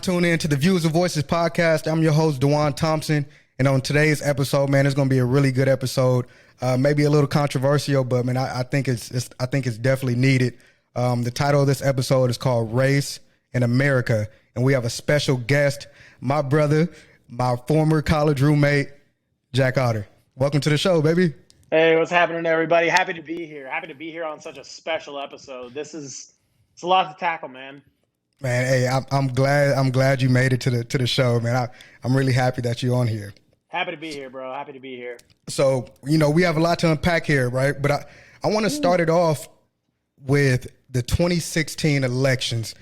tuning in to the Views and Voices podcast. I'm your host, Dewan Thompson. And on today's episode, man, it's going to be a really good episode. Maybe a little controversial, but man, I think it's definitely needed. The title of this episode is called Race in America. And we have a special guest, my brother, my former college roommate, Jack Auter. Welcome to the show, baby. Hey, what's happening, everybody? Happy to be here. Happy to be here on such a special episode. It's a lot to tackle, man. Man, hey, I'm glad you made it to the show, man. I'm really happy that you're on here. Happy to be here, bro. Happy to be here. So, we have a lot to unpack here, right? But I want to start it off with the 2016 elections.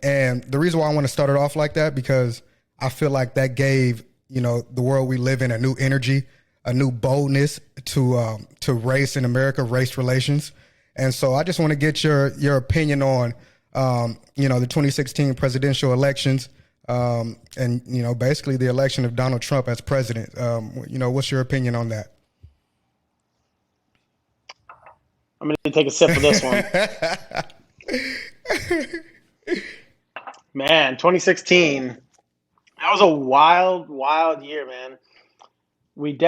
And the reason why I want to start it off like that, because I feel like that gave, the world we live in a new energy, a new boldness to race in America, race relations. And so I just want to get your opinion on, the 2016 presidential elections, and, basically the election of Donald Trump as president. What's your opinion on that? I'm going to take a sip of this one. Man, 2016, that was a wild, wild year, man. We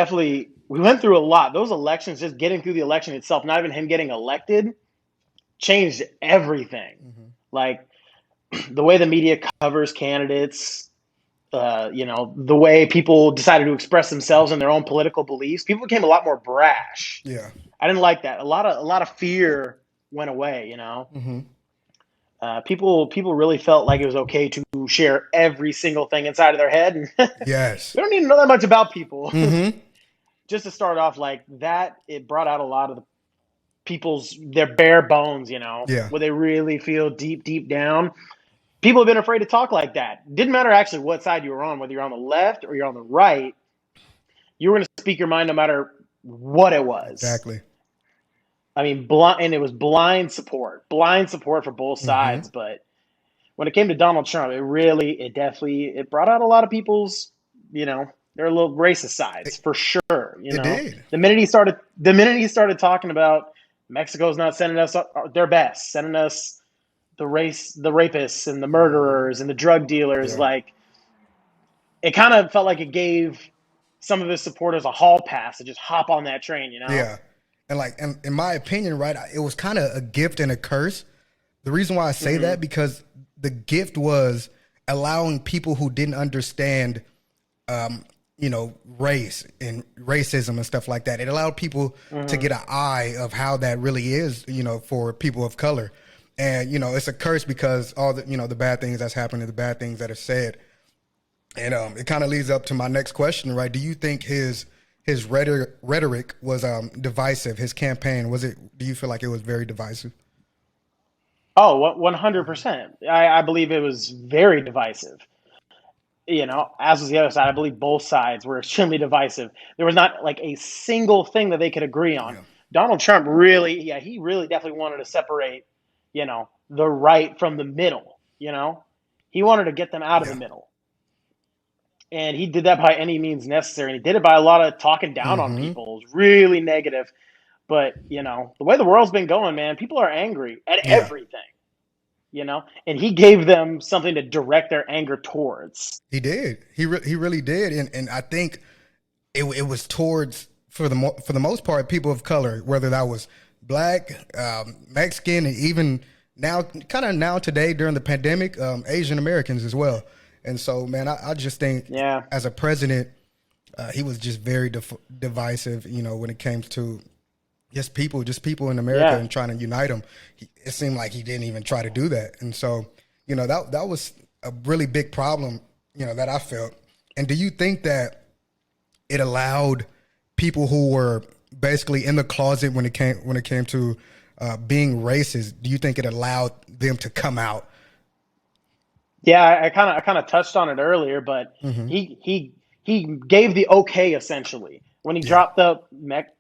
went through a lot. Those elections, just getting through the election itself, not even him getting elected, changed everything. Mm-hmm. Like the way the media covers candidates, the way people decided to express themselves and their own political beliefs, people became a lot more brash. Yeah. I didn't like that. A lot of fear went away, Mm-hmm. People really felt like it was okay to share every single thing inside of their head. Yes. We don't need to know that much about people. Mm-hmm. Just to start off like that, it brought out a lot of their bare bones, Yeah. where they really feel deep down. People have been afraid to talk like that. Didn't matter actually what side you were on, whether you're on the left or you're on the right, you were going to speak your mind no matter what it was. Exactly. I mean, and it was blind support for both sides. Mm-hmm. But when it came to Donald Trump, it brought out a lot of people's, their little racist sides for sure. It did. The minute he started talking about Mexico's not sending us their best, sending us the rapists and the murderers and the drug dealers, like it kind of felt like it gave some of his supporters a hall pass to just hop on that train, Yeah. And in my opinion, right, it was kind of a gift and a curse. The reason why I say that, because the gift was allowing people who didn't understand, race and racism and stuff like that. It allowed people to get an eye of how that really is, for people of color. And, it's a curse because all the, the bad things that's happening, the bad things that are said. And it kind of leads up to my next question, right? Do you think his rhetoric was divisive? His campaign, do you feel like it was very divisive? Oh, 100%. I believe it was very divisive. As was the other side, I believe both sides were extremely divisive. There was not like a single thing that they could agree on. Yeah. Donald Trump really definitely wanted to separate, the right from the middle, He wanted to get them out of the middle. And he did that by any means necessary. And he did it by a lot of talking down on people. It was really negative. But, the way the world's been going, man, people are angry at everything, and he gave them something to direct their anger towards. He did. He really did. And I think it was towards, for the most part, people of color, whether that was black, Mexican, and even now today during the pandemic, Asian Americans as well. And so, man, I just think as a president, he was just very divisive, when it came to just people in America and trying to unite them. It seemed like he didn't even try to do that. And so, that was a really big problem, that I felt. And do you think that it allowed people who were basically in the closet when it came to being racist, do you think it allowed them to come out? Yeah, I kind of touched on it earlier, but he gave the okay essentially when he dropped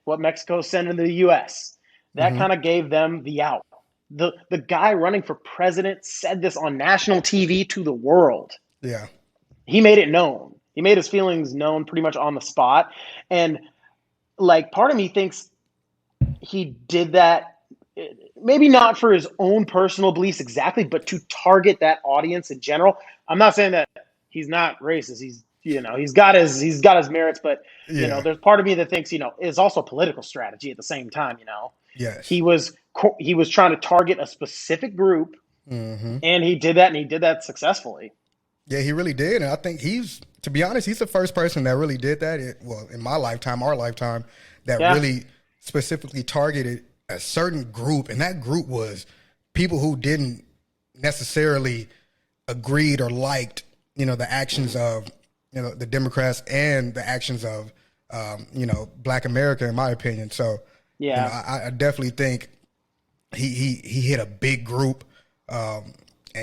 what Mexico's sending to the U.S. That kind of gave them the out. The guy running for president said this on national TV to the world. Yeah, he made it known. He made his feelings known pretty much on the spot, and like part of me thinks he did that. Maybe not for his own personal beliefs exactly, but to target that audience in general. I'm not saying that he's not racist. He's got his merits, but Yeah. there's part of me that thinks it's also a political strategy at the same time. Yes. He was trying to target a specific group, Hmm. and he did that successfully. Yeah, he really did, and I think to be honest, he's the first person that really did that. Well, in my lifetime, our lifetime, that Yeah. really specifically targeted a certain group, and that group was people who didn't necessarily agreed or liked, the actions of, the Democrats and the actions of, Black America, in my opinion. So, Yeah. I definitely think he hit a big group, and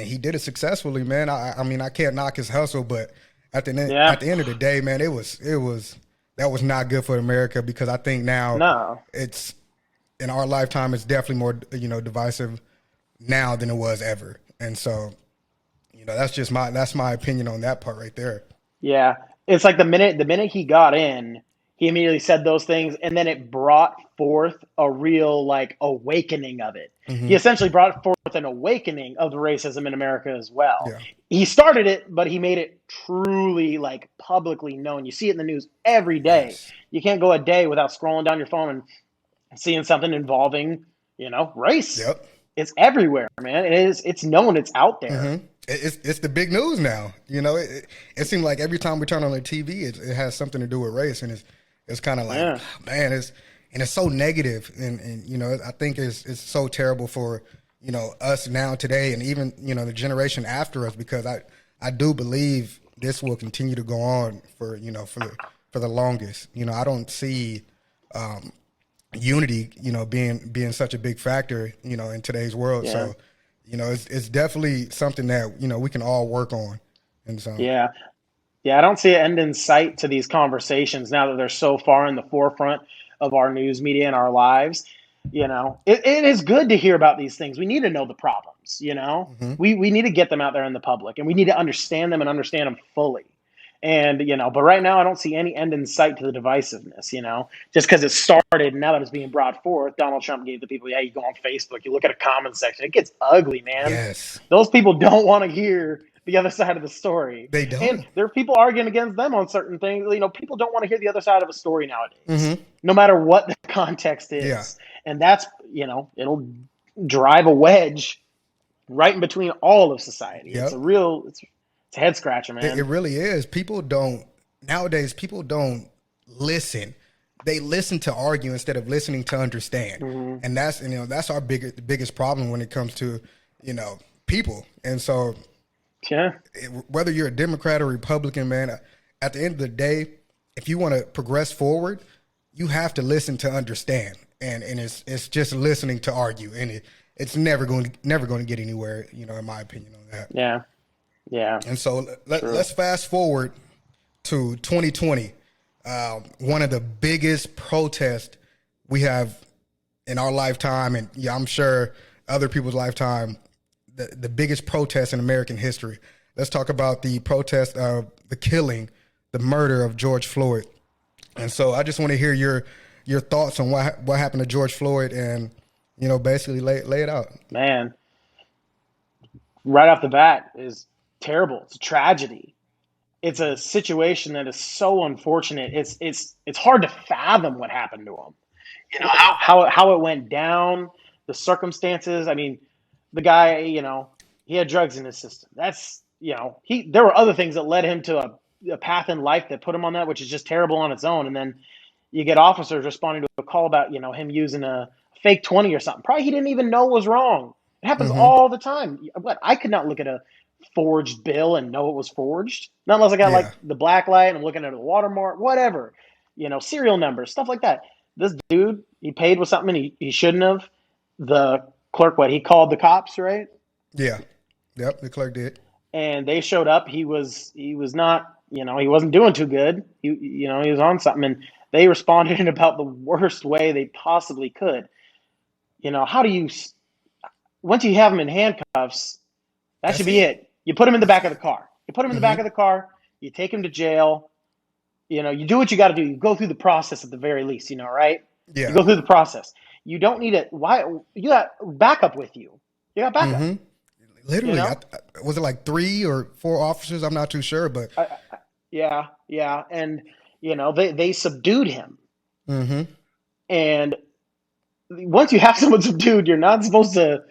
he did it successfully, man. I mean, I can't knock his hustle, but Yeah. at the end of the day, man, that was not good for America, because I think now No. it's in our lifetime, it's definitely more divisive now than it was ever, and so that's my opinion on that part right there. Yeah, it's like the minute he got in, he immediately said those things, and then it brought forth a real like awakening of it. He Hmm. essentially brought forth an awakening of the racism in America as well. Yeah. He started it, but he made it truly like publicly known. You see it in the news every day. Yes. You can't go a day without scrolling down your phone and seeing something involving, race. Yep. It's everywhere, man. It's known, it's out there. Hmm. It's the big news now. It seems like every time we turn on the TV, it has something to do with race, and it's kind of like, Yeah. man, it's so negative, and I think it's so terrible for us now today, and even the generation after us, because I do believe this will continue to go on for the longest. I don't see unity, being such a big factor, in today's world. Yeah. So, it's definitely something that we can all work on, and so Yeah. Yeah, I don't see an end in sight to these conversations now that they're so far in the forefront of our news media and our lives. It is good to hear about these things. We need to know the problems. hmm. We need to get them out there in the public, and we need to understand them and understand them fully. And but right now I don't see any end in sight to the divisiveness. Just because it started, and now that it's being brought forth, Donald Trump gave the people. Yeah, you go on Facebook, you look at a comment section, it gets ugly, man. Yes, Those people don't want to hear the other side of the story. they And don't. there are people arguing against them on certain things. People don't want to hear the other side of a story nowadays, Hmm. no matter what the context Yeah. is. And that's, it'll drive a wedge right in between all of society. Yep. It's a head scratcher, It man. really is. Nowadays, people don't listen. They listen to argue instead of listening to understand. Hmm. And that's our biggest problem when it comes to, people. And so, Yeah. whether you're a Democrat or Republican, man, at the end of the day, if you want to progress forward, you have to listen to understand. And it's just listening to argue, and it's never going to get anywhere, in my opinion on that. Yeah. Yeah. And so True. let's fast forward to 2020. One of the biggest protests we have in our lifetime, and yeah, I'm sure other people's lifetime, the biggest protest in American history. Let's talk about the protest of the murder of George Floyd. And so I just want to hear your thoughts on what happened to George Floyd, and basically lay it out. Man, right off the bat is terrible. It's a tragedy. It's a situation that is so unfortunate. It's hard to fathom what happened to him. How it went down, the circumstances. I mean, the guy, he had drugs in his system. That's there were other things that led him to a path in life that put him on that, which is just terrible on its own. And then you get officers responding to a call about him using a fake 20 or something. Probably he didn't even know was wrong. It happens Hmm. all the time. What, I could not look at a forged bill and know it was forged. Not unless I got like Yeah. the black light and I'm looking at the watermark, whatever. Serial numbers, stuff like that. This dude, he paid with something he shouldn't have. The clerk, he called the cops, right? Yeah. Yep. The clerk did. And they showed up. He was not, he wasn't doing too good. He was on something, and they responded in about the worst way they possibly could. How do you, once you have him in handcuffs, that That's should be it. it. You put him in the back of the car. You put him in the back Hmm. of the car. You take him to jail. You do what you got to do. You go through the process at the very least, right? You Yeah. go through the process. You don't need it. Why? You got backup with you. You got backup. Hmm. You Literally, know, was it like 3 or 4 officers? I'm not too sure, but yeah, yeah, and they subdued him. hmm And once you have someone subdued, you're not supposed to.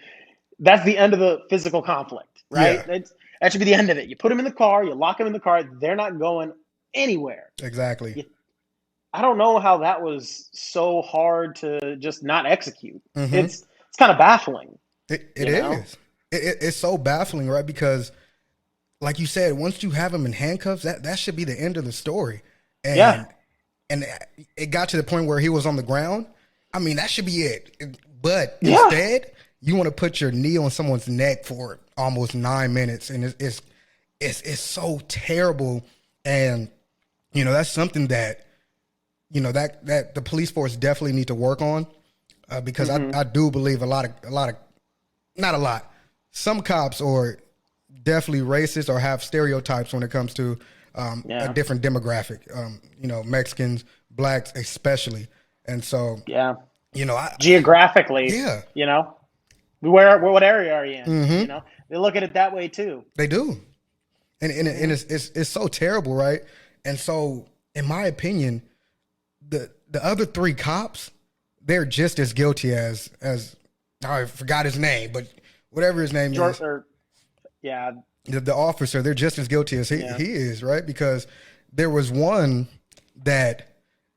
That's the end of the physical conflict, right? yeah, That should be the end of it. You put them in the car, you lock them in the car. They're not going anywhere. exactly. You, I don't know how that was so hard to just not execute. hmm It's kind of baffling, it you know. is. It's so baffling, right? Because, like you said, once you have him in handcuffs, that should be the end of the story. Yeah, And it got to the point where he was on the ground. I mean, that should be it. But yeah, instead, you want to put your knee on someone's neck for almost 9 minutes, and it's so terrible. And that's something that that the police force definitely need to work on, because I do believe a lot of not a lot. Some cops are definitely racist or have stereotypes when it comes to a yeah, different demographic. Mexicans, blacks, especially, and so yeah. I Geographically, yeah, what area are you in? hmm They look at it that way too. they do, and Yeah, it's so terrible, right? And so, in my opinion, the other 3 cops, they're just as guilty as I forgot his name, but whatever his name George, is, or yeah, the officer, they're just as guilty as yeah, he is, right? Because there was one that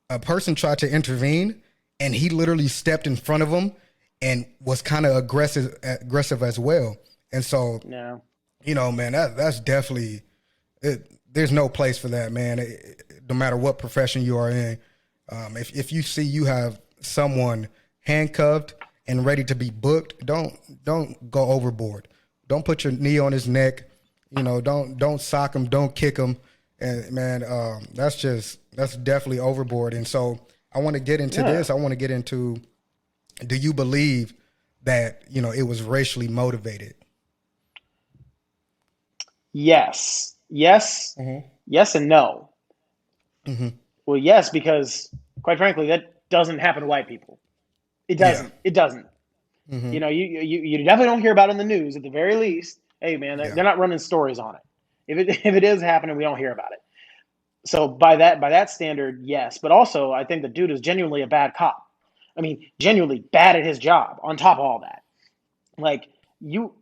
a person tried to intervene, and he literally stepped in front of him and was kind of aggressive as well. And so, yeah, man, that's definitely there's no place for that, man. No matter what profession you are in, if you see you have someone handcuffed and ready to be booked, don't go overboard. Don't put your knee on his neck. Don't sock him. Don't kick him. And man, that's definitely overboard. And so I want to get into yeah. this. I want to get into, do you believe that it was racially motivated? Yes, yes, Mm-hmm. yes, and no. Mm-hmm. Well, yes, because quite frankly, that doesn't happen to white people. It Yeah. doesn't. It doesn't. Mm-hmm. You definitely don't hear about it in the news. At the very least, hey man, Yeah. they're not running stories on it. If it is happening, we don't hear about it. So by that standard, yes. But also, I think the dude is genuinely a bad cop. I mean, genuinely bad at his job. On top of all that, like you,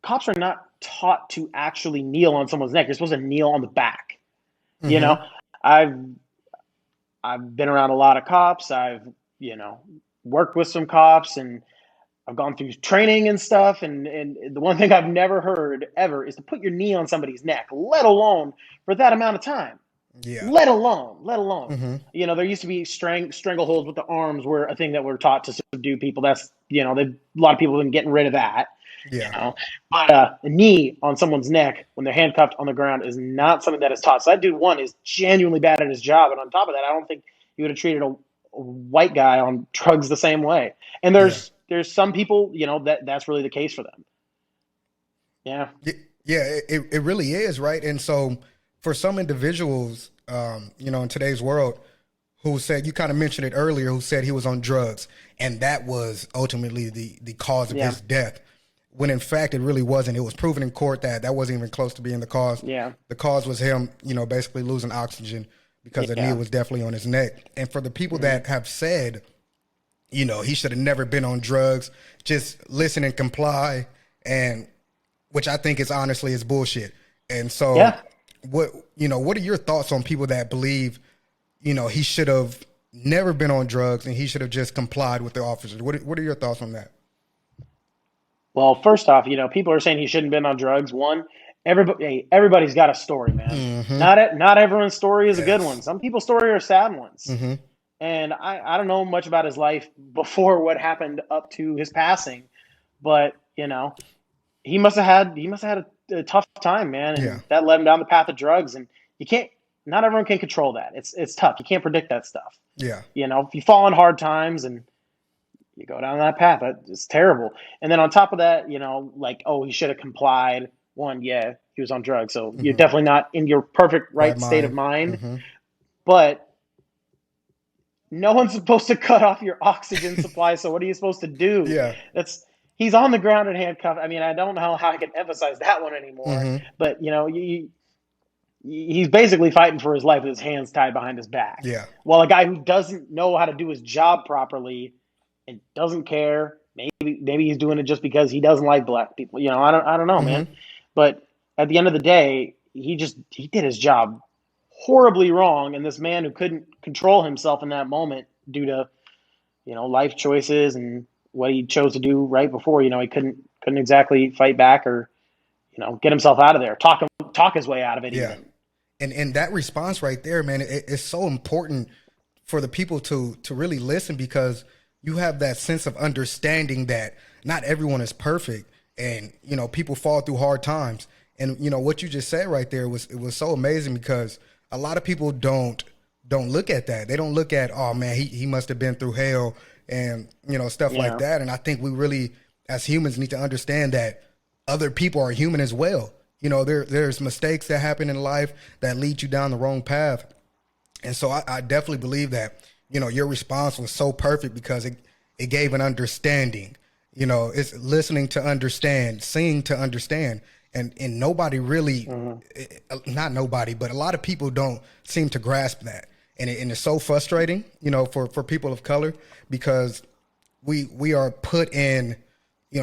cops are not taught to actually kneel on someone's neck. You're supposed to kneel on the back. You Mm-hmm. know, I've I've been around a lot of cops. I've worked with some cops, and I've gone through training and stuff. And the one thing I've never heard ever is to put your knee on somebody's neck, let alone for that amount of time. Yeah. Let alone. Mm-hmm. There used to be strangleholds with the arms were a thing that we're taught to subdue people. That's a lot of people have been getting rid of that. You Yeah. know, but a knee on someone's neck when they're handcuffed on the ground is not something that is taught. So that dude one is genuinely bad at his job, and on top of that, I don't think he would have treated a white guy on drugs the same way. And Yeah. there's some people that's really the case for them. Yeah, Yeah, it really is, right? And so for some individuals, in today's world, who said, you kind of mentioned it earlier, who said he was on drugs, and that was ultimately the cause of yeah, his death, when in fact it really wasn't. It was proven in court that wasn't even close to being the cause. yeah, The cause was him, basically losing oxygen because the knee yeah. was definitely on his neck. And for the people Hmm. that have said, he should have never been on drugs, just listen and comply, and which I think is bullshit. And so Yeah. what are your thoughts on people that believe, he should have never been on drugs and he should have just complied with the officers? What are your thoughts on that? Well, first off, people are saying he shouldn't have been on drugs. One, everybody's got a story, man. Mm-hmm. Not everyone's story is a good one. Yes. Some people's story are sad ones. Mm-hmm. And I don't know much about his life before what happened up to his passing, but he must have had a tough time, man, Yeah. and that led him down the path of drugs. And you can't, not everyone can control that. It's tough. You can't predict that stuff. Yeah. If you fall on hard times and you go down that path, it's terrible. And then on top of that, like, oh, he should have complied. One, yeah, he was on drugs, so you're Mm-hmm. definitely not in your perfect Right right state of mind. mind. Mm-hmm. But no one's supposed to cut off your oxygen supply. So what are you supposed to do? Yeah. That's he's on the ground and handcuffed. I mean, I don't know how I can emphasize that one anymore, Mm-hmm. but he's basically fighting for his life with his hands tied behind his back. Yeah. While a guy who doesn't know how to do his job properly and doesn't care, maybe he's doing it just because he doesn't like black people. I don't know, man. Mm-hmm. But at the end of the day, he did his job horribly wrong, and this man who couldn't control himself in that moment due to life choices and what he chose to do right before, he couldn't exactly fight back or get himself out of there, talk his way out of it Yeah. even. And that response right there, man, it's so important for the people to really listen, because you have that sense of understanding that not everyone is perfect, and people fall through hard times. And what you just said right there was so amazing, because a lot of people don't look at that. They don't look at, oh man, he must have been through hell, and stuff like Yeah. that. And I think we really, as humans, need to understand that other people are human as well. There's mistakes that happen in life that lead you down the wrong path. And so I definitely believe that, your response was so perfect, because it gave an understanding. It's listening to understand, seeing to understand. And nobody really, not nobody, but a lot of people don't seem to grasp that. And it's so frustrating, for people of color, because we are put in,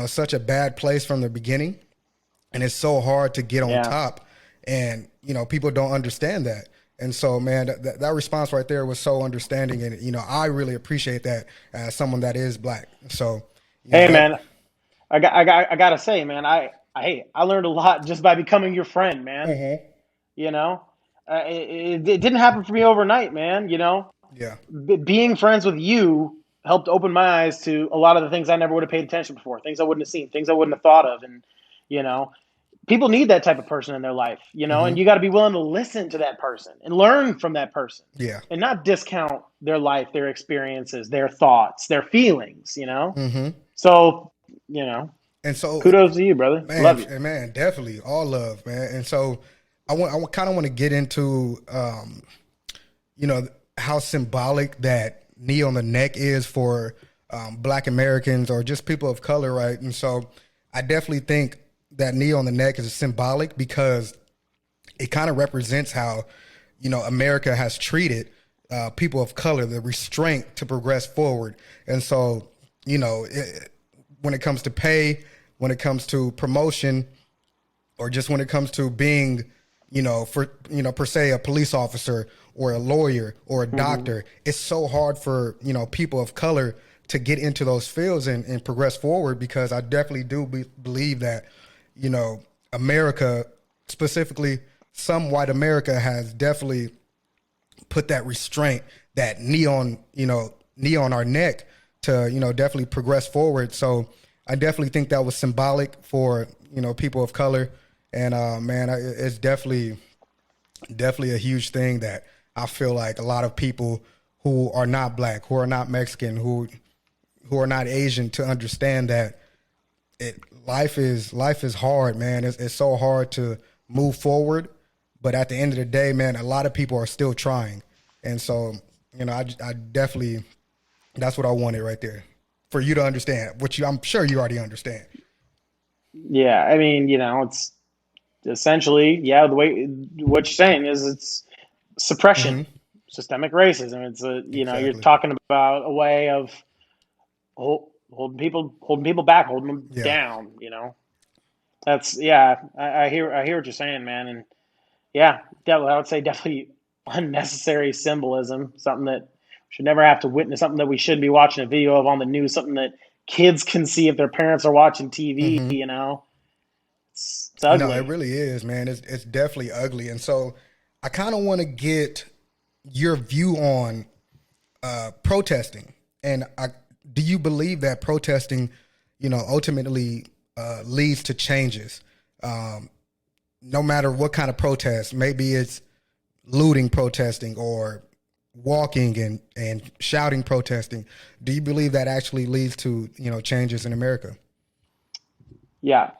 such a bad place from the beginning. And it's so hard to get on Yeah. top, and people don't understand that. And so, man, that response right there was so understanding, and I really appreciate that as someone that is black. So, Hey, that. man, I gotta say, man, I learned a lot just by becoming your friend, man. Mhm. You know, it didn't happen for me overnight, man. Yeah. Being friends with you helped open my eyes to a lot of the things I never would have paid attention before, things I wouldn't have seen, things I wouldn't have thought of, and you know, people need that type of person in their life, and Hmm. you got to be willing to listen to that person and learn from that person, Yeah. and not discount their life, their experiences, their thoughts, their feelings. Hmm. So, you know, And so, kudos to you, brother. man, Love you. man, definitely all love, man. And so, I kind of want to get into, you know, how symbolic that knee on the neck is for Black Americans or just people of color, right? And so, I definitely think that knee on the neck is symbolic, because it kind of represents how, America has treated people of color, the restraint to progress forward. And so, when it comes to pay, when it comes to promotion, or just when it comes to being, per se, a police officer or a lawyer or a Mm-hmm. doctor, it's so hard for, people of color to get into those fields and progress forward, because I definitely do believe that, America, specifically some white America, has definitely put that restraint, that knee on our neck to, definitely progress forward. So I definitely think that was symbolic for, people of color. And man, it's definitely a huge thing that I feel like a lot of people who are not black, who are not Mexican, who are not Asian, to understand that life is hard, man. It's so hard to move forward, but at the end of the day, man, a lot of people are still trying. And so, I definitely, that's what I wanted right there, for you to understand, which I'm sure you already understand. Yeah, I mean, it's essentially, yeah, the way what you're saying is it's suppression, Hmm. systemic racism. You're Exactly. talking about a way of holding people back, holding them Yeah. down. That's yeah. I hear what you're saying, man, and yeah, definitely, I would say definitely unnecessary symbolism, something that we should never have to witness, something that we shouldn't be watching a video of on the news, something that kids can see if their parents are watching TV. Hmm. It's No, it ugly. really is, man. It's definitely ugly. And so I kind of want to get your view on protesting. And do you believe that protesting, ultimately leads to changes? Um, no matter what kind of protest, maybe it's looting protesting, or walking and shouting protesting. Do you believe that actually leads to, changes in America? Yeah,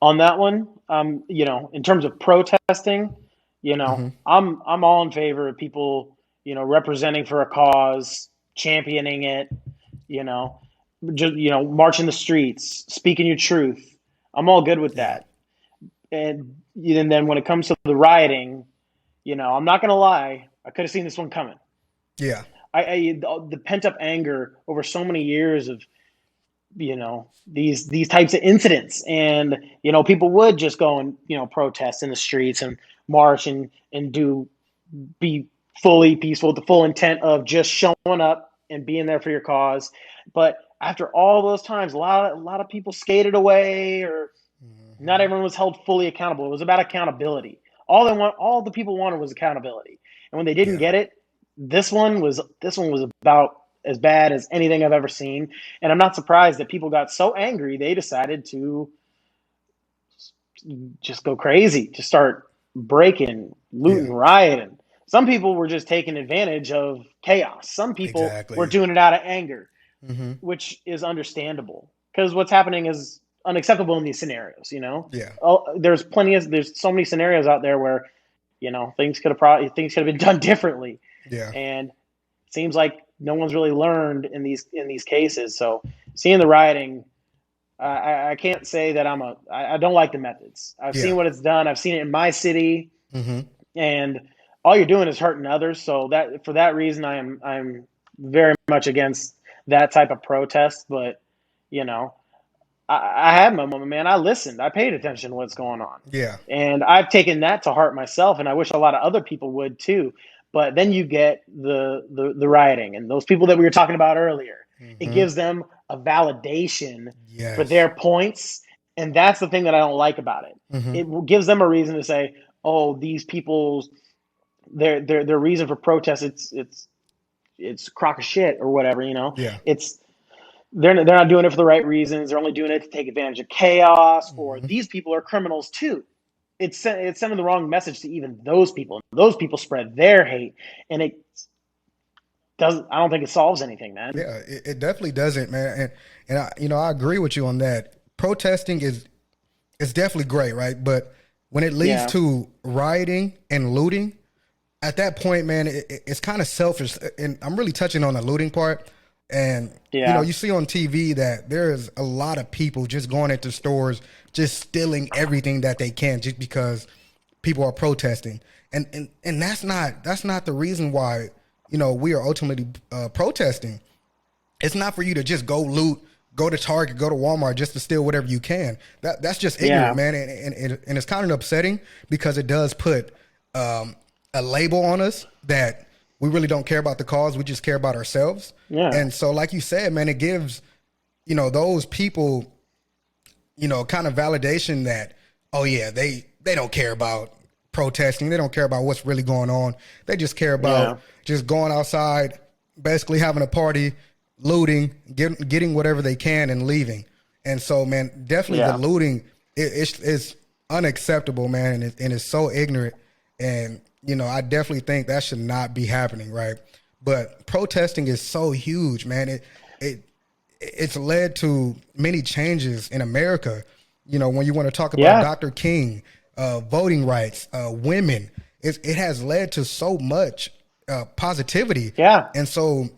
on that one, in terms of protesting, Hmm. I'm all in favor of people, representing for a cause, championing it, you know. just, march in the streets, speaking your truth. I'm all good with Yeah. that. And then when it comes to the rioting, I'm not gonna lie, I could have seen this one coming. Yeah. The pent up anger over so many years of these types of incidents, and people would just go and protest in the streets and march and be fully peaceful with the full intent of just showing up and being there for your cause. But after all those times, a lot of people skated away, or not Hmm. everyone was held fully accountable. It was about accountability. All the people wanted was accountability, and when they didn't Yeah. get it, this one was about as bad as anything I've ever seen. And I'm not surprised that people got so angry they decided to just go crazy, to start breaking, looting, Yeah. rioting. Some people were just taking advantage of chaos. Some people were Exactly. doing it out of anger, Hmm. which is understandable because what's happening is unacceptable in these scenarios. Yeah. There's so many scenarios out there where things could have been done differently, Yeah. and it seems like no one's really learned in these cases. So seeing the rioting, I can't say that I don't like the methods. I've Yeah. seen what it's done. I've seen it in my city, Hmm. and all you're doing is hurting others. So that for that reason, I'm very much against that type of protest. But you know, I had my moment, man. I listened. I paid attention to what's going on, Yeah. and I've taken that to heart myself. And I wish a lot of other people would too. But then you get the rioting and those people that we were talking about earlier. It Hmm. gives them a validation for Yes. their points, and that's the thing that I don't like about it. Hmm. It gives them a reason to say, "Oh, these people's their reason for protest it's a crock of shit or whatever." Yeah. It's they're not doing it for the right reasons. They're only doing it to take advantage of chaos, or Hmm. these people are criminals too. It's sending the wrong message to even those people. Those people spread their hate, and it doesn't. I don't think it solves anything, man. Yeah. It definitely doesn't, man. And I agree with you on that. Protesting is it's definitely great, right? But when it leads Yeah, to rioting and looting, at that point, man, it's kind of selfish. And I'm really touching on the looting part. And yeah, you see on TV that there's a lot of people just going into stores, just stealing everything that they can, just because people are protesting. And that's not the reason why we are ultimately protesting. It's not for you to just go loot, go to Target, go to Walmart just to steal whatever you can. That's just ignorant, yeah, man, and it's kind of upsetting because it does put a label on us that we really don't care about the cause. We just care about ourselves. yeah, And so, like you said, man, it gives those people kind of validation that, oh yeah, they don't care about protesting. They don't care about what's really going on. They just care about yeah, just going outside, basically having a party, looting, getting whatever they can and leaving. And so, man, definitely the yeah, looting it's unacceptable, man, and it's so ignorant. And I definitely think that should not be happening, right? But protesting is so huge, man. It it's led to many changes in America. When you want to talk about yeah, Dr. King, voting rights, women, it has led to so much positivity. yeah, And so,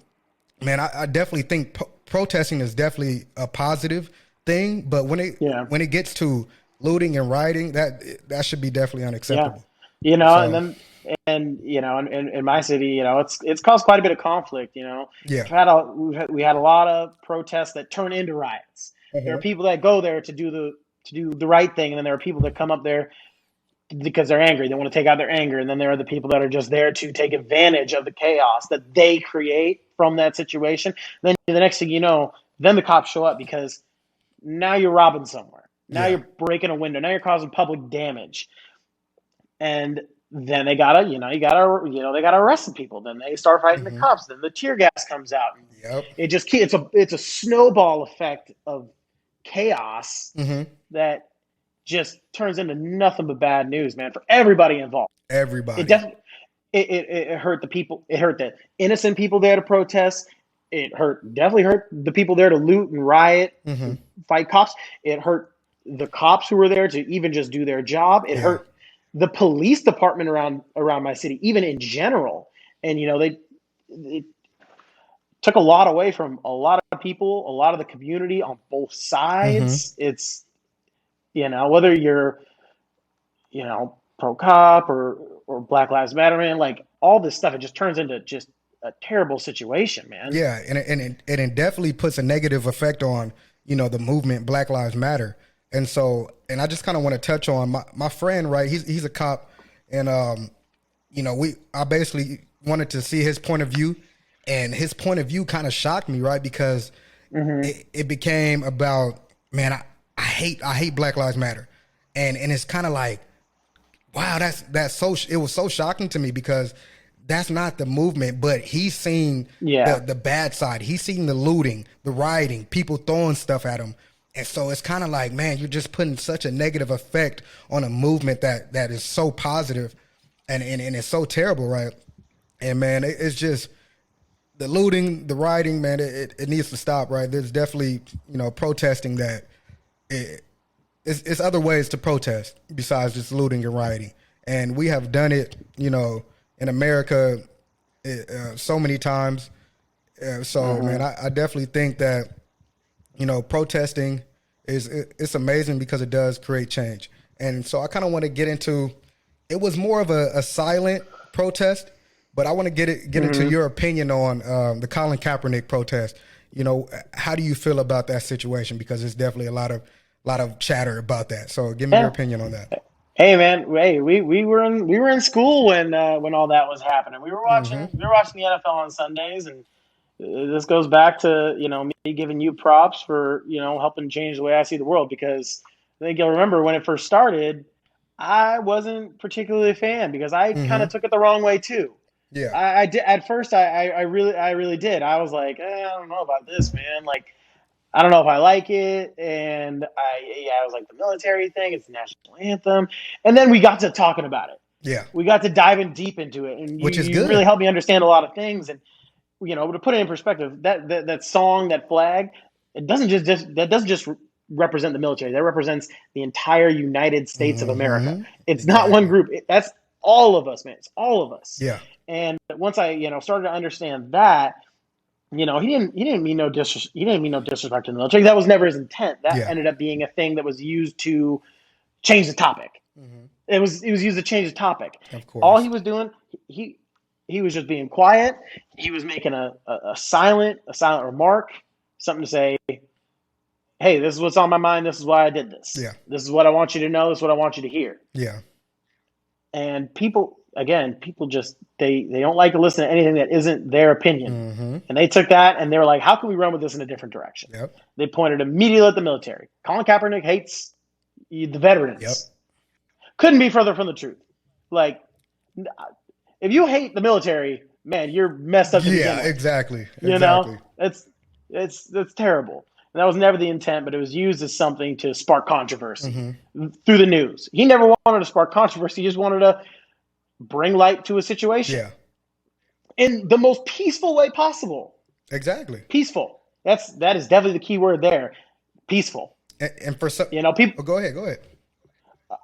man, I definitely think protesting is definitely a positive thing. But when it yeah. when it gets to looting and rioting, that should be definitely Yeah, unacceptable. and So, then in my city, it's caused quite a bit of conflict. yeah. We had a lot of protests that turn into riots. There are Uh-huh. people that go there to do the right thing, and then there are people that come up there because they're angry. They want to take out their anger, and then there are the people that are just there to take advantage of the chaos that they create from that situation. Then the next thing you know, then the cops show up because now you're robbing somewhere. Now Yeah. you're breaking a window. Now you're causing public damage, and then they gotta arrest the people. Then they start fighting the Hmm. cops. Then the tear gas comes out, and Yep. it's a snowball effect of chaos Hmm. that just turns into nothing but bad news, man, for everybody involved. It Everybody. definitely it hurt the people. It hurt the innocent people there to protest. Definitely hurt the people there to loot and riot Hmm. and fight cops. It hurt the cops who were there to even just do their job. It Yeah. hurt the police department around my city, even in general. And they took a lot away from a lot of people, a lot of the community on both Mm-hmm. sides. It's, whether you're, pro cop or Black Lives Matter, man, like all this stuff, it just turns into just a terrible situation, man. Yeah, and it definitely puts a negative effect on, the movement Black Lives Matter. And so, and I just kind of want to touch on my friend, right? He's a cop, and I basically wanted to see his point of view, and his point of view kind of shocked me, right? Because it became about, man, I hate Black Lives Matter, and it's kind of like, wow, it was so shocking to me because that's not the movement, but he's seen Yeah. the bad side. He's seen the looting, the rioting, people throwing stuff at him. And so it's kind of like, man, you're just putting such a negative effect on a movement that is so positive and it's so terrible, right? And man, it's just the looting, the rioting, man, it needs to stop, right? There's definitely, protesting that it's other ways to protest besides just looting and rioting. And we have done it, in America so many times. Man, I definitely think that, protesting it's amazing because it does create change. And so I kind of want to get into, it was more of a silent protest, but I want to get into your opinion on the Colin Kaepernick protest. How do you feel about that situation? Because there's definitely a lot of chatter about that. So give me your opinion on that. Hey man, hey, we were in school when all that was happening. We were watching the NFL on Sundays, and this goes back to me giving you props for helping change the way I see the world, because I think you'll remember when it first started, I wasn't particularly a fan because I kind of took it the wrong way too. Yeah. I did at first. I really did. I was like, I don't know about this, man. Like, I don't know if I like it. And I was like, the military thing, it's the national anthem. And then we got to talking about it. Yeah. We got to diving deep into it. And Which is you good. really helped me understand a lot of things. And, to put it in perspective, that song, that flag, that doesn't just represent the military. That represents the entire United States of America. It's not one group. That's all of us, man. It's all of us. Yeah. And once I, started to understand that, he didn't mean no disrespect to the military. That was never his intent. That ended up being a thing that was used to change the topic. It was used to change the topic. Of course. All he was doing, he was just being quiet. He was making a silent remark, something to say, hey, this is what's on my mind. This is why I did this. Yeah. This is what I want you to know. This is what I want you to hear. Yeah. And people just they don't like to listen to anything that isn't their opinion. And they took that and they were like, how can we run with this in a different direction? Yep. They pointed immediately at the military. Colin Kaepernick hates the veterans. Yep. Couldn't be further from the truth. Like, if you hate the military, man, you're messed up to begin with. Exactly. It's terrible. And that was never the intent, but it was used as something to spark controversy through the news. He never wanted to spark controversy. He just wanted to bring light to a situation. Yeah. In the most peaceful way possible. Exactly. Peaceful. That is definitely the key word there. Peaceful. And for some, people. Oh, go ahead.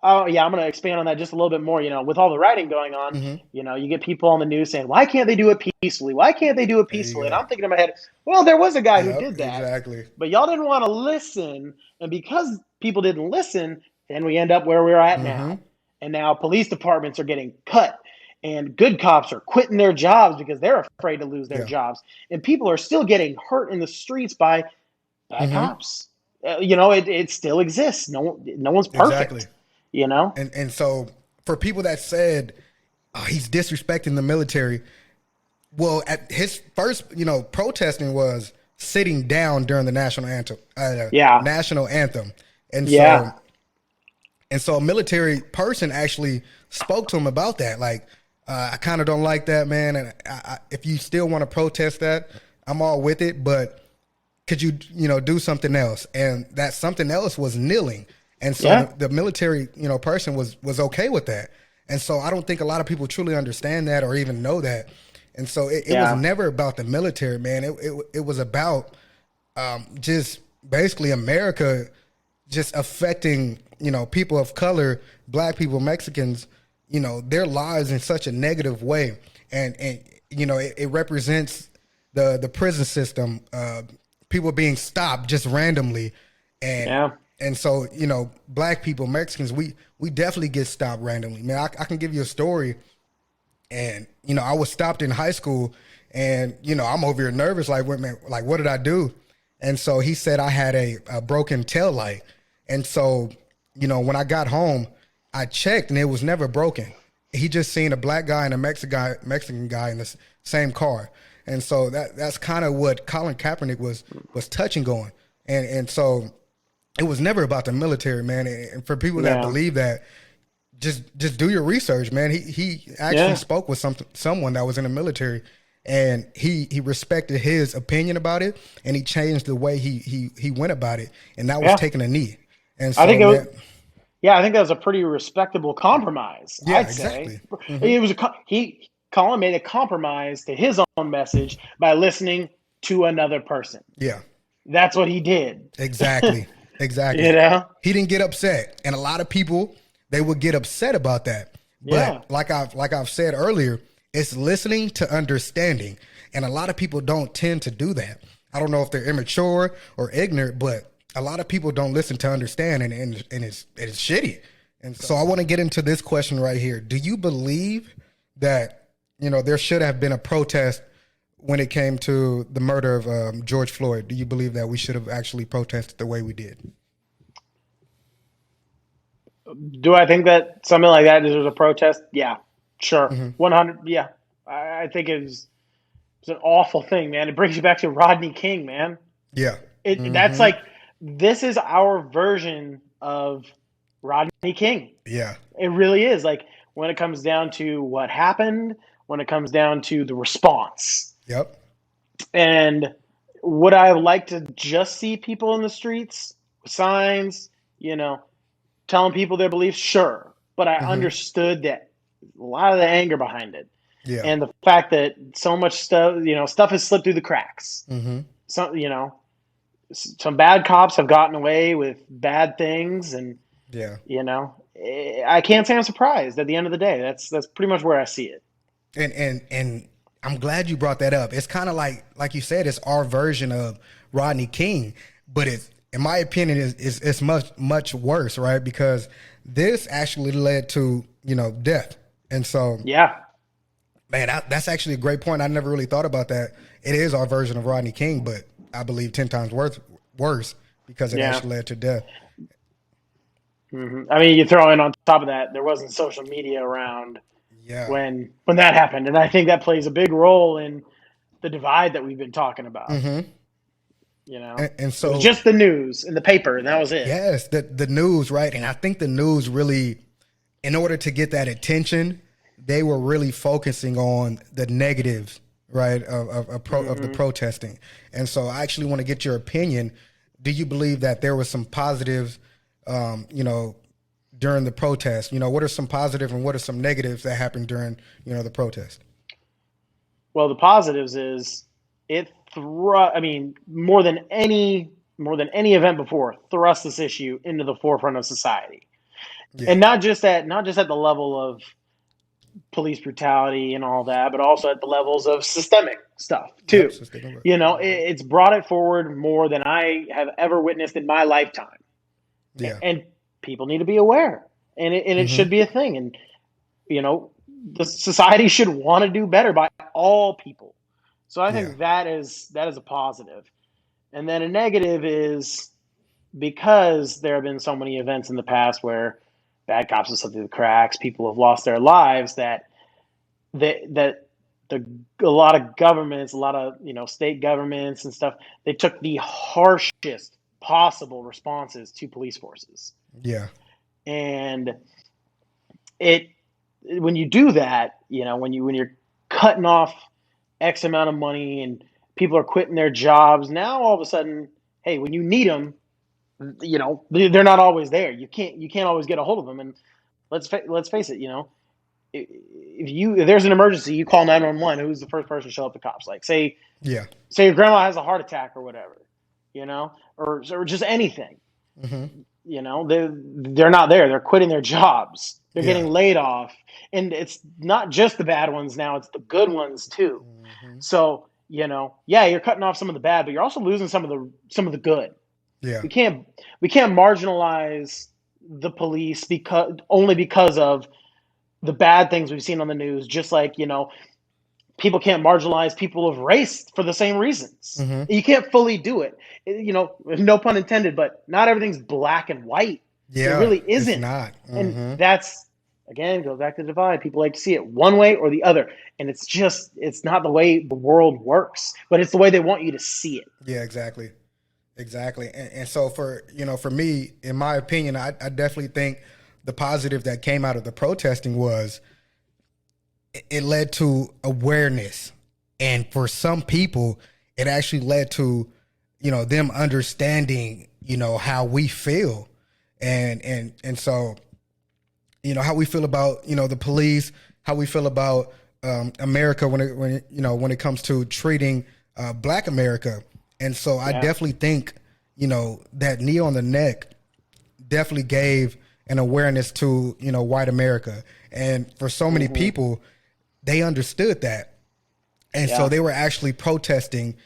Oh yeah, I'm going to expand on that just a little bit more. With all the writing going on, you get people on the news saying, "Why can't they do it peacefully? Why can't they do it peacefully?" And I'm thinking in my head, well, there was a guy who did that, exactly. But y'all didn't want to listen, and because people didn't listen, then we end up where we're at now. And now police departments are getting cut, and good cops are quitting their jobs because they're afraid to lose their jobs, and people are still getting hurt in the streets by bad cops. It still exists. No one's perfect. Exactly. And so for people that said he's disrespecting the military, well, at his first, protesting was sitting down during the national anthem. National anthem, and so a military person actually spoke to him about that. Like, I kind of don't like that, man. And if you still want to protest that, I'm all with it. But could you, do something else? And that something else was kneeling. And so the military, person was okay with that. And so I don't think a lot of people truly understand that or even know that. And so it was never about the military, man. It was about just basically America just affecting, people of color, black people, Mexicans, their lives in such a negative way. And it represents the prison system, people being stopped just randomly, and Yeah. and so black people, Mexicans, we definitely get stopped randomly. Man, I can give you a story, and I was stopped in high school, and I'm over here nervous, like, wait, man, like, what did I do? And so he said I had a broken tail light, and so when I got home, I checked, and it was never broken. He just seen a black guy and a Mexican guy in the same car. And so that's kind of what Colin Kaepernick was touching on. And so it was never about the military, man. And for people that believe that, just do your research, man. He actually spoke with someone that was in the military, and he respected his opinion about it, and he changed the way he went about it, and that was taking a knee. And so I think I think that was a pretty respectable compromise. Yeah, I'd exactly. say it was Colin made a compromise to his own message by listening to another person. Yeah. That's what he did. Exactly. Exactly. He didn't get upset, and a lot of people, they would get upset about that. But like I've said earlier, it's listening to understanding, and a lot of people don't tend to do that. I don't know if they're immature or ignorant, but a lot of people don't listen to understand, and it's shitty. And so I want to get into this question right here. Do you believe that there should have been a protest when it came to the murder of George Floyd? Do you believe that we should have actually protested the way we did? Do I think that something like that deserves a protest? Yeah, sure. 100. Yeah. I think it's an awful thing, man. It brings you back to Rodney King, man. Yeah. That's like, this is our version of Rodney King. Yeah. It really is. Like, when it comes down to what happened, when it comes down to the response. Yep. And would I like to just see people in the streets with signs, telling people their beliefs? Sure. But I understood that a lot of the anger behind it. Yeah. And the fact that so much stuff has slipped through the cracks. Some bad cops have gotten away with bad things, and I can't say I'm surprised. At the end of the day, that's pretty much where I see it. And I'm glad you brought that up. It's kind of like you said, it's our version of Rodney King, but it's, in my opinion, it's much worse, right? Because this actually led to death, and so man, that's actually a great point. I never really thought about that. It is our version of Rodney King, but I believe 10 times worse because it actually led to death. I mean, you throw in on top of that, there wasn't social media around when that happened, and I think that plays a big role in the divide that we've been talking about. And so it was just the news and the paper, and that was it. Yes, the news, right? And I think the news really, in order to get that attention, they were really focusing on the negatives, right, of the protesting. And so I actually want to get your opinion. Do you believe that there was some positives, during the protest? What are some positive and what are some negatives that happened during, the protest? Well, the positives is more than any event before, thrust this issue into the forefront of society. And not just at the level of police brutality and all that, but also at the levels of systemic stuff too. It's brought it forward more than I have ever witnessed in my lifetime. And people need to be aware, and it should be a thing. And the society should want to do better by all people. So I think that is a positive. And then a negative is, because there have been so many events in the past where bad cops have slipped through the cracks, people have lost their lives, that a lot of governments, a lot of state governments and stuff, they took the harshest possible responses to police forces. Yeah. And when you do that, when you're cutting off X amount of money and people are quitting their jobs, now all of a sudden, hey, when you need them, they're not always there. You can't always get a hold of them. And let's face it, if there's an emergency, you call 911. Who's the first person to show up? The cops. Like, say your grandma has a heart attack or whatever, or just anything. They're not there. They're quitting their jobs. They're getting laid off, and it's not just the bad ones now; it's the good ones too. So Yeah, you're cutting off some of the bad, but you're also losing some of the good. Yeah. We can't marginalize the police because of the bad things we've seen on the news. Just like people can't marginalize people of race for the same reasons. Hmm. You can't fully do it. No pun intended, but not everything's black and white. It Yeah, really it's isn't. not. And Hmm. that's, again, goes back to the divide. People like to see it one way or the other. And it's not the way the world works, but it's the way they want you to see it. Yeah, exactly. Exactly. And so for me, in my opinion, I definitely think the positive that came out of the protesting was it led to awareness. And for some people, it actually led to, them understanding, how we feel. And so, how we feel about, the police, how we feel about America when it comes to treating Black America. And so I Yeah. definitely think, that knee on the neck definitely gave an awareness to, white America. And for so many Hmm. people, they understood that. And so Yeah. they were actually protesting,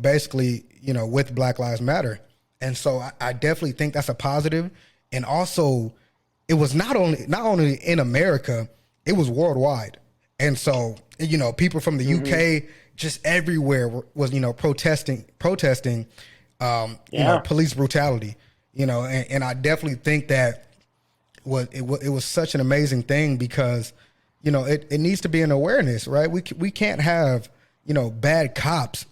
basically, with Black Lives Matter. And so I definitely think that's a positive. And also, it was not only in America, it was worldwide. And so, people from the Hmm. UK, just everywhere was, protesting, Yeah. police brutality, and I definitely think that it was such an amazing thing because, it needs to be an awareness, right? We can't have, bad cops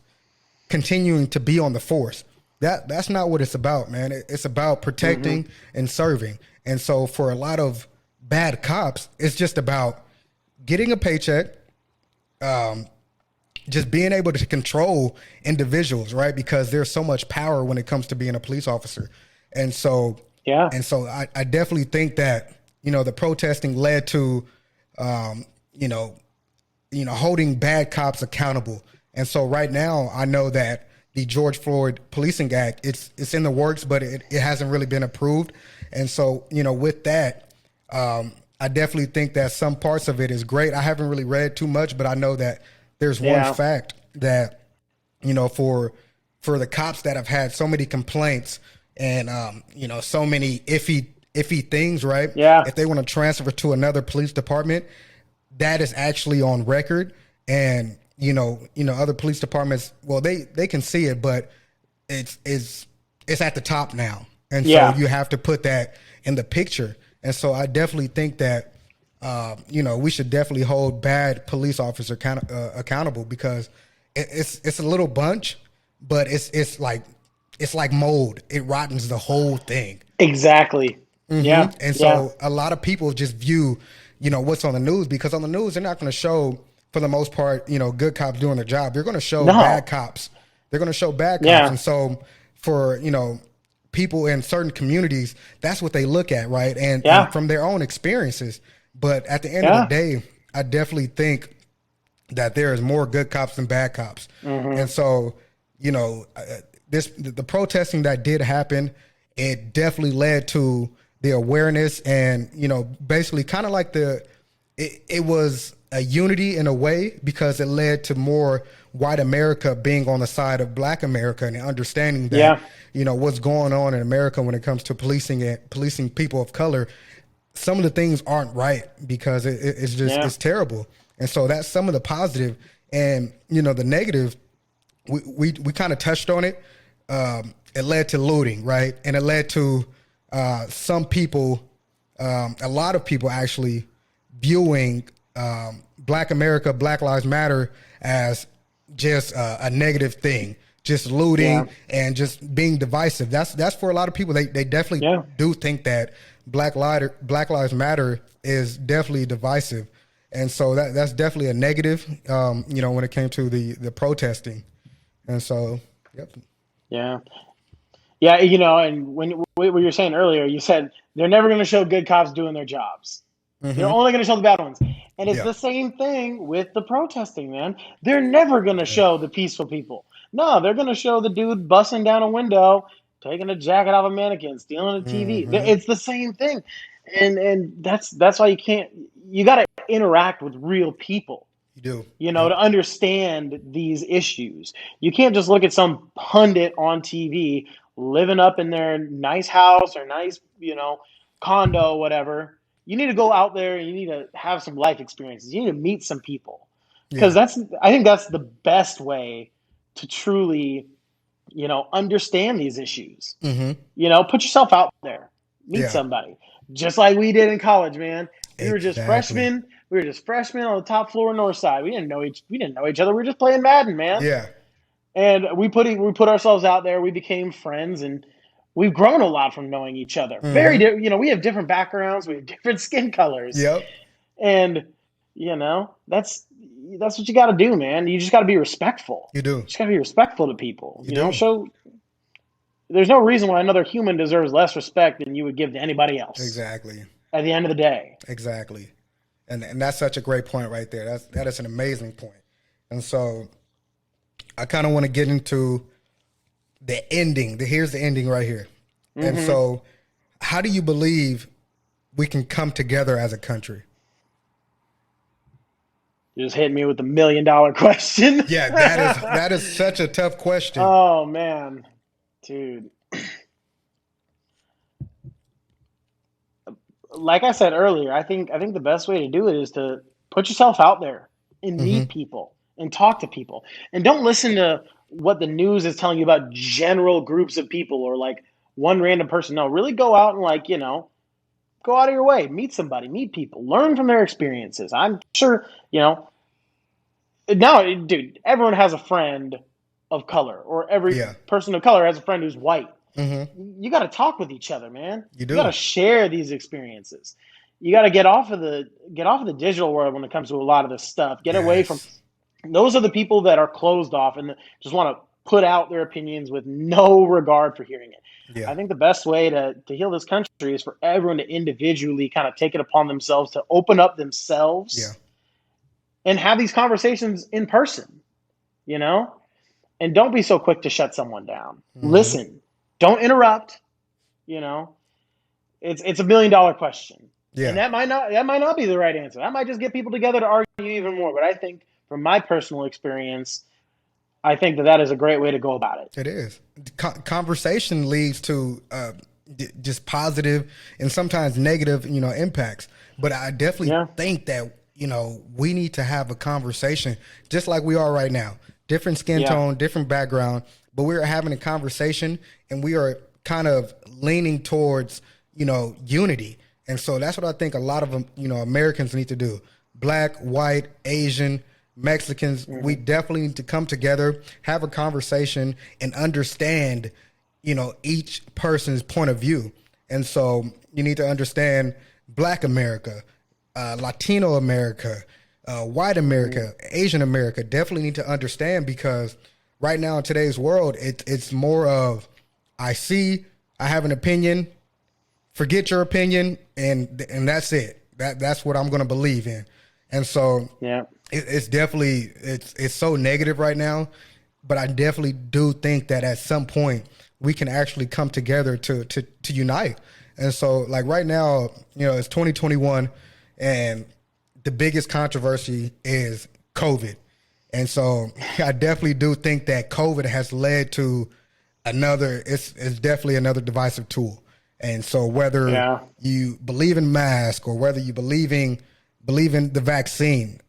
continuing to be on the force. That's not what it's about, man. It's about Hmm. protecting and serving. And so for a lot of bad cops, it's just about getting a paycheck, just being able to control individuals, right? Because there's so much power when it comes to being a police officer. And so Yeah. I definitely think that, the protesting led to, um, you know, holding bad cops accountable. And so right now, I know that the George Floyd Policing Act, it's in the works, but it hasn't really been approved. And so, with that, I definitely think that some parts of it is great. I haven't really read too much, but I know that there's one Yeah. fact that, for the cops that have had so many complaints and, so many iffy things, right? Yeah. If they want to transfer to another police department, that is actually on record. And other police departments, well, they can see it, but it's at the top now. And so Yeah. you have to put that in the picture. And so I definitely think that we should definitely hold bad police officers accountable because it's a little bunch, but it's like mold. It rottens the whole thing. Exactly. Yeah. And Yeah. so a lot of people just view, what's on the news because on the news they're not going to show, for the most part, good cops doing their job. They're going to show bad No. cops. They're going to show bad cops, Yeah. and so for people in certain communities, that's what they look at, right? And Yeah. from their own experiences. But at the end of the Yeah. day, I definitely think that there is more good cops than bad cops. Hmm. And so, the protesting that did happen, it definitely led to the awareness and, basically kind of like it was a unity in a way because it led to more white America being on the side of Black America and understanding that, Yeah. what's going on in America when it comes to policing people of color. Some of the things aren't right because Yeah. it's terrible. And so that's some of the positive, and the negative. We kind of touched on it. It led to looting, right, and it led to some people, a lot of people actually viewing Black America, Black Lives Matter as just a negative thing, just Yeah. looting and just being divisive. That's for a lot of people. They definitely Yeah. do think that Black Lives Matter is definitely divisive, and so that's definitely a negative. When it came to the protesting, and so yep, Yeah. Yeah. And when what you were saying earlier, you said they're never going to show good cops doing their jobs. They're mm-hmm. only going to show the bad ones. And it's Yeah, the same thing with the protesting, man. They're never going to yeah, show the peaceful people. No, they're going to show the dude busting down a window, taking a jacket off a mannequin, stealing a TV. mm-hmm. It's the same thing. And that's why you got to interact with real people. You do. you know, Yep. to understand these issues. You can't just look at some pundit on TV living up in their nice house or nice, condo, whatever. You need to go out there and you need to have some life experiences. You need to meet some people. Because Yeah. I think that's the best way to truly, understand these issues. Mm-hmm. Put yourself out there, meet Yeah. somebody, just like we did in college, man. We were just Exactly. freshmen. We were just freshmen on the top floor, north side. We didn't know each other. We were just playing Madden, man. Yeah. And we put ourselves out there. We became friends, and we've grown a lot from knowing each other. Mm-hmm. We have different backgrounds. We have different skin colors, Yep. and that's what you got to do, man. You just got to be respectful. You do. You just got to be respectful to people. You do. Show there's no reason why another human deserves less respect than you would give to anybody else Exactly. at the end of the day. Exactly. And that's such a great point right there. That is an amazing point. And so I kind of want to get into the ending. Here's the ending right here. And so how do you believe we can come together as a country? You just hit me with the $1,000,000 question. Yeah, that is such a tough question. Oh man, dude. Like I said earlier, I think the best way to do it is to put yourself out there and meet people and talk to people. And don't listen to what the news is telling you about general groups of people or like one random person. No, really go out and go out of your way, meet somebody, meet people, learn from their experiences. I'm sure, now, dude, everyone has a friend of color, or every Yeah. person of color has a friend who's white. Mm-hmm. You got to talk with each other, man. You You got to do. share these experiences. You got to get off of the digital world when it comes to a lot of this stuff. Get away from Yes. those are the people that are closed off and just want to put out their opinions with no regard for hearing it. Yeah. I think the best way to heal this country is for everyone to individually kind of take it upon themselves to open up Yeah. themselves and have these conversations in person, you know? And don't be so quick to shut someone down. Mm-hmm. Listen, don't interrupt, you know? It's $1,000,000 question. And Yeah. that might not be the right answer. That might just get people together to argue even more. But I think from my personal experience, I think that is a great way to go about it. It is. Conversation leads to just positive and sometimes negative, impacts. But I definitely Yeah. think that, we need to have a conversation just like we are right now. Different skin Yeah. tone, different background, but we're having a conversation and we are kind of leaning towards, unity. And so that's what I think a lot of, Americans need to do. Black, white, Asian, Mexicans, we definitely need to come together, have a conversation, and understand, each person's point of view. And so you need to understand Black America, Latino America, white America, Asian America. Definitely need to understand because right now in today's world, it's more of I have an opinion, forget your opinion, and that's it. That's what I'm going to believe in. And so Yeah. it's definitely it's so negative right now, but I definitely do think that at some point we can actually come together to unite. And so like right now, it's 2021 and the biggest controversy is COVID. And so I definitely do think that COVID has led to it's definitely another divisive tool. And so whether Yeah. you believe in mask or whether you believe in the vaccine,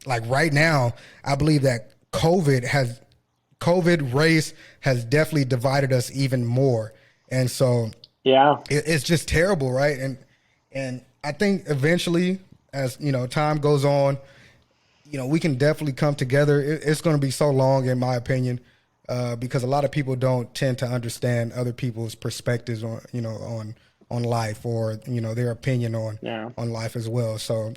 like right now, I believe that COVID race has definitely divided us even more. And so Yeah. it's just terrible, right? And I think eventually, as time goes on, we can definitely come together. It's going to be so long, in my opinion, because a lot of people don't tend to understand other people's perspectives on life or their opinion Yeah. on life as well. So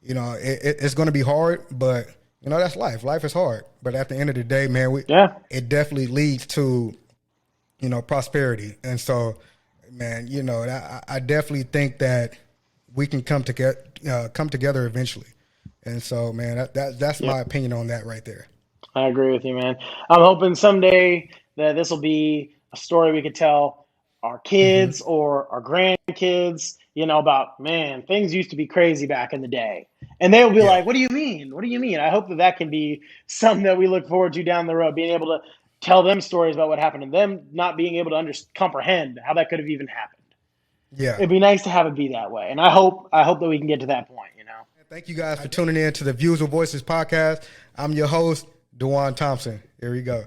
it's going to be hard, but that's life. Life is hard, but at the end of the day, man, Yeah. it definitely leads to prosperity. And so, man, I definitely think that we can come together eventually. And so, man, that's Yeah. my opinion on that right there. I agree with you, man. I'm hoping someday that this will be a story we could tell our Hmm. kids or our grandkids, about, man, things used to be crazy back in the day. And they will be Yeah. like, what do you mean? What do you mean? I hope that that can be something that we look forward to down the road, being able to tell them stories about what happened and them not being able to comprehend how that could have even happened. Yeah. It'd be nice to have it be that way. And I hope that we can get to that point, you know. Thank you guys for tuning in to the Views with Voices podcast. I'm your host, DeJuan Thompson. Here we go.